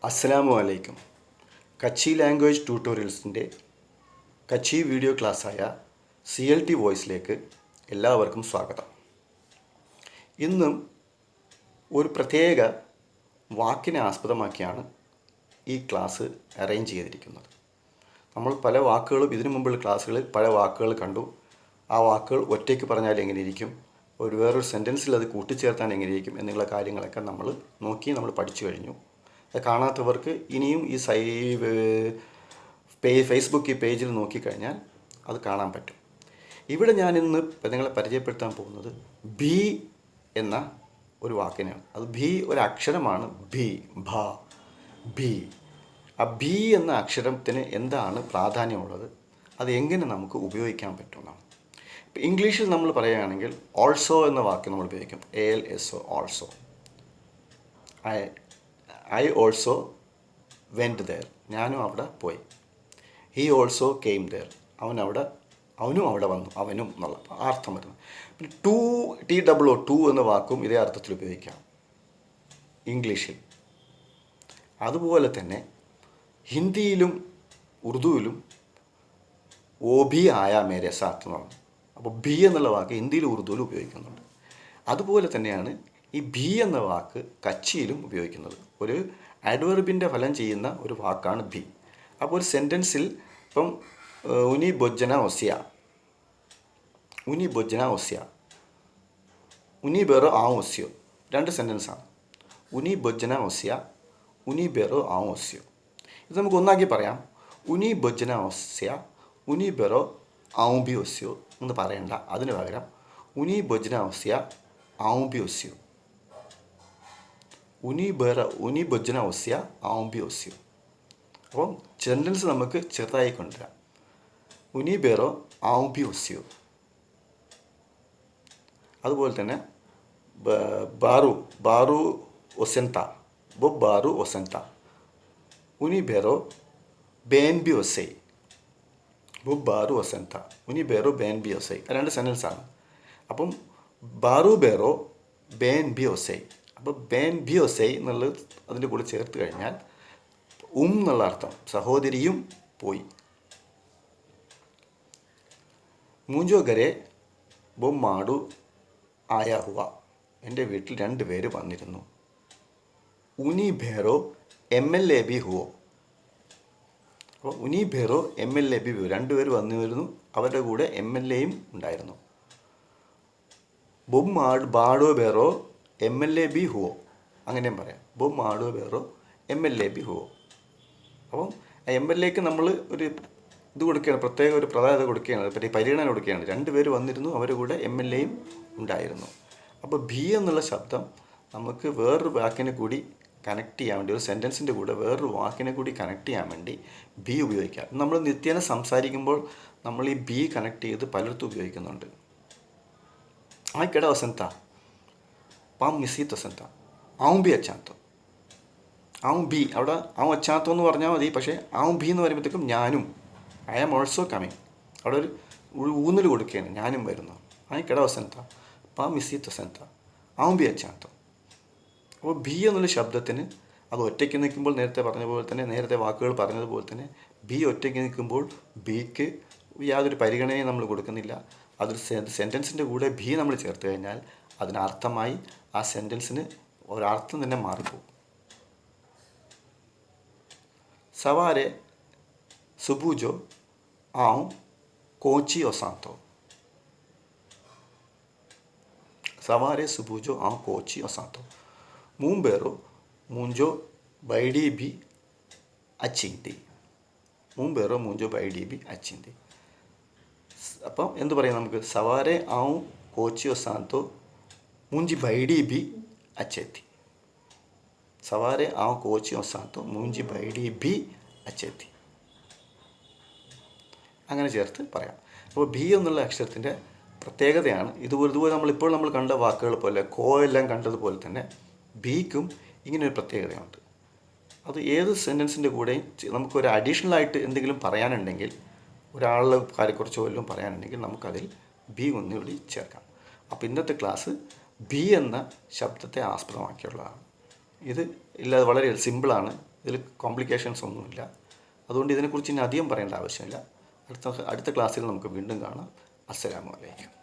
അസ്സലാമു അലൈക്കും. കച്ചി language ട്യൂട്ടോറിയൽസിൻ്റെ കച്ചി video ക്ലാസ്സായ CLT വോയിസിലേക്ക് എല്ലാവർക്കും സ്വാഗതം. ഇന്നും ഒരു പ്രത്യേക വാക്കിനെ ആസ്പദമാക്കിയാണ് ഈ ക്ലാസ് അറേഞ്ച് ചെയ്തിരിക്കുന്നത്. നമ്മൾ പല വാക്കുകളും ഇതിനു മുമ്പുള്ള ക്ലാസ്സുകളിൽ പല വാക്കുകൾ കണ്ടു. ആ വാക്കുകൾ ഒറ്റയ്ക്ക് പറഞ്ഞാൽ എങ്ങനെയിരിക്കും, വേറൊരു സെൻറ്റൻസിൽ അത് കൂട്ടിച്ചേർത്താൻ എങ്ങനെയിരിക്കും എന്നുള്ള കാര്യങ്ങളൊക്കെ നമ്മൾ പഠിച്ചു കഴിഞ്ഞു. അത് കാണാത്തവർക്ക് ഇനിയും ഈ ഫേസ്ബുക്ക് ഈ പേജിൽ നോക്കിക്കഴിഞ്ഞാൽ അത് കാണാൻ പറ്റും. ഇവിടെ ഞാൻ ഇന്ന് നിങ്ങളെ പരിചയപ്പെടുത്താൻ പോകുന്നത് ബി എന്ന ഒരു വാക്കിനെയാണ്. അത് ബി ഒരു അക്ഷരമാണ്. ബി. ആ ബി എന്ന അക്ഷരത്തിന് എന്താണ് പ്രാധാന്യമുള്ളത്, അത് എങ്ങനെ നമുക്ക് ഉപയോഗിക്കാൻ പറ്റുമെന്നാണ്. ഇപ്പം ഇംഗ്ലീഷിൽ നമ്മൾ പറയുകയാണെങ്കിൽ ഓൾസോ എന്ന വാക്ക് നമ്മൾ ഉപയോഗിക്കും. ALSO, also. I also went there, ഞാനും അവിടെ പോയി. ഹി ഓൾസോ കെയിം ദെയർ, അവനും അവിടെ വന്നു, അവനും എന്നുള്ള അർത്ഥം വരുന്നത്. പിന്നെ TOO എന്ന വാക്കും ഇതേ അർത്ഥത്തിൽ ഉപയോഗിക്കാം ഇംഗ്ലീഷിൽ. അതുപോലെ തന്നെ ഹിന്ദിയിലും ഉറുദുവിലും OB ആയാ മേരെ സാത്ത് എന്നാണ്. അപ്പോൾ ബി എന്നുള്ള വാക്ക് ഹിന്ദിയിലും ഉറുദുവിലും ഉപയോഗിക്കുന്നുണ്ട്. അതുപോലെ തന്നെയാണ് ഈ ബി എന്ന വാക്ക് കച്ചിയിലും ഉപയോഗിക്കുന്നത്. ഒരു അഡ്വർബിൻ്റെ ഫലം ചെയ്യുന്ന ഒരു വാക്കാണ് ബി. അപ്പോൾ ഒരു സെൻറ്റൻസിൽ ഇപ്പം ഉനി ബൊജ്ജന ഒസിയ, ഉനി ബെറോ ആ ഒസിയോ, രണ്ട് സെൻറ്റൻസാണ്. ഉനി ബൊജ്ജന ഒസിയ, ഉനി ബെറോ ആ ഒസിയോ. ഇത് നമുക്ക് ഒന്നാക്കി പറയാം. ഉനി ബൊജ്ജന ഒസിയ, ഉനി ബെറോ ആവും ബി ഒസിയോ എന്ന് പറയണ്ട. അതിന് പകരം ഉനി ബൊജ്ജന ഒസിയ, ആവും ബി ഒസിയോ, ഉനി ബൊജ്ജന ഒസിയ, ആവും ബി ഒസിയോ. അപ്പം സെൻറ്റൻസ് നമുക്ക് ചെറുതായി കൊണ്ടുവരാം. ഉനി ബെറോ ആവും ബി ഒസിയോ. അതുപോലെ തന്നെ ബാറു ഒസെൻത, ബാറു ഒസെൻത, ഉനി ബെറോ ബേൻ ബി ഒസൈ, ബാറു ഒസെൻത, ഉനി ബെറോ ബേൻ ബി ഒസൈ. രണ്ട് സെൻറ്റൻസാണ്. അപ്പം ബാറു ബെറോ ബേൻ ബി ഒസൈ. അപ്പോൾ ബേൻ ബി ഒസൈ എന്നുള്ളത് അതിൻ്റെ കൂടെ ചേർത്ത് കഴിഞ്ഞാൽ എന്നുള്ള അർത്ഥം, സഹോദരിയും പോയി. മൂഞ്ചോ ഗരെ ബൊമ്മാടു ആയാ ഹുവ, എൻ്റെ വീട്ടിൽ 2 പേര് വന്നിരുന്നു. ഉനി ഭേറോ MLA ബി ഹുവോ. അപ്പോൾ ഉനി ഭേറോ MLA ബി ഹുവോ, 2 പേര് വന്നിരുന്നു, അവരുടെ കൂടെ MLAയും ഉണ്ടായിരുന്നു. ബാഡോ ബേറോ MLA ബി ഹുവോ, അങ്ങനെയും പറയാം. ബാഡോ ബേറോ MLA ബി ഹുവോ. അപ്പം MLAക്ക് നമ്മൾ ഒരു ഇത് കൊടുക്കുകയാണ്, പ്രത്യേക ഒരു പ്രാധാന്യത കൊടുക്കുകയാണ്, പരിഗണന കൊടുക്കുകയാണ്. 2 പേര് വന്നിരുന്നു, അവരുടെ കൂടെ MLAയും ഉണ്ടായിരുന്നു. അപ്പോൾ ബി എന്നുള്ള ശബ്ദം നമുക്ക് വേറൊരു വാക്കിനെ കൂടി കണക്ട് ചെയ്യാൻ വേണ്ടി, ഒരു സെൻറ്റൻസിൻ്റെ കൂടെ വേറൊരു വാക്കിനെ കൂടി കണക്ട് ചെയ്യാൻ വേണ്ടി ബി ഉപയോഗിക്കാം. നമ്മൾ നിത്യേന സംസാരിക്കുമ്പോൾ നമ്മൾ ഈ ബി കണക്ട് ചെയ്ത് പലയിടത്തും ഉപയോഗിക്കുന്നുണ്ട്. ആയിക്കട വസന്ത, പാം മിസീത്ത് വസന്ത, ആവും ബി അച്ചാത്തോ. ആവും ബി, അവിടെ ആവും അച്ചാത്തോ എന്ന് പറഞ്ഞാൽ മതി. പക്ഷേ ആവും ബി എന്ന് പറയുമ്പോഴത്തേക്കും ഞാനും, ഐ ആം ഓൾസോ കമ്മിങ്, അവിടെ ഒരു ഊന്നൽ കൊടുക്കുകയാണ്, ഞാനും വരുന്നു. ആയിക്കട വസന്ത, പാം മിസീത്ത് വസന്ത, ആവും ബി അച്ചാത്തോ. അപ്പോൾ ബി എന്നുള്ള ശബ്ദത്തിന് അത് ഒറ്റയ്ക്ക് നിൽക്കുമ്പോൾ നേരത്തെ പറഞ്ഞ പോലെ തന്നെ, നേരത്തെ വാക്കുകൾ പറഞ്ഞതുപോലെ തന്നെ, ബി ഒറ്റയ്ക്ക് നിൽക്കുമ്പോൾ ബിക്ക് യാതൊരു പരിഗണനയും നമ്മൾ കൊടുക്കുന്നില്ല. അതൊരു സെൻറ്റൻസിൻ്റെ കൂടെ ബി നമ്മൾ ചേർത്ത് കഴിഞ്ഞാൽ അതിനർത്ഥമായി ആ സെൻറ്റൻസിന് ഒരർത്ഥം തന്നെ മാറിപ്പോകും. സവാരെ സുബൂജോ ആവും കോച്ചി ഒസാന്തോ, സവാരെ സുബൂജോ ആവും കോച്ചി ഒസാന്തോ, മൂമ്പേറോ മൂഞ്ചോ ബൈഡി ബി അച്ചിന്തി, മൂമ്പേറോ മൂഞ്ചോ ബൈഡി ബി അച്ചിന്തി. അപ്പം എന്ത് പറയാം നമുക്ക്? സവാരെ ആവും കോച്ചി ഒസാന്തോ മൂഞ്ചി ബൈഡി ബി അച്ചെത്തി, സവാരെ ആവും കോച്ചി ഒസാന്തോ മൂഞ്ചി ബൈഡി ബി അച്ചെത്തി. അങ്ങനെ ചേർത്ത് പറയാം. അപ്പോൾ ബി എന്നുള്ള അക്ഷരത്തിൻ്റെ പ്രത്യേകതയാണ് ഇതുപോലെ നമ്മൾ കണ്ട വാക്കുകൾ പോലെ, എല്ലാം കണ്ടതുപോലെ തന്നെ ബിക്കും ഇങ്ങനൊരു പ്രത്യേകതയുണ്ട്. അത് ഏത് സെൻറ്റൻസിൻ്റെ കൂടെയും നമുക്കൊരു അഡീഷണലായിട്ട് എന്തെങ്കിലും പറയാനുണ്ടെങ്കിൽ, ഒരാളുടെ കാര്യത്തെക്കുറിച്ച് വല്ലതും പറയാനുണ്ടെങ്കിൽ നമുക്കതിൽ ബി ഒന്നുകൂടി ചേർക്കാം. അപ്പോൾ ഇന്നത്തെ ക്ലാസ് ബി എന്ന ശബ്ദത്തെ ആസ്പദമാക്കിയുള്ളതാണ്. ഇത് ഇല്ലാതെ വളരെ സിമ്പിളാണ്. ഇതിൽ കോംപ്ലിക്കേഷൻസ് ഒന്നുമില്ല. അതുകൊണ്ട് ഇതിനെക്കുറിച്ച് ഇനി അധികം പറയേണ്ട ആവശ്യമില്ല. അടുത്ത ക്ലാസ്സിൽ നമുക്ക് വീണ്ടും കാണാം. അസ്സലാമു അലൈക്കും.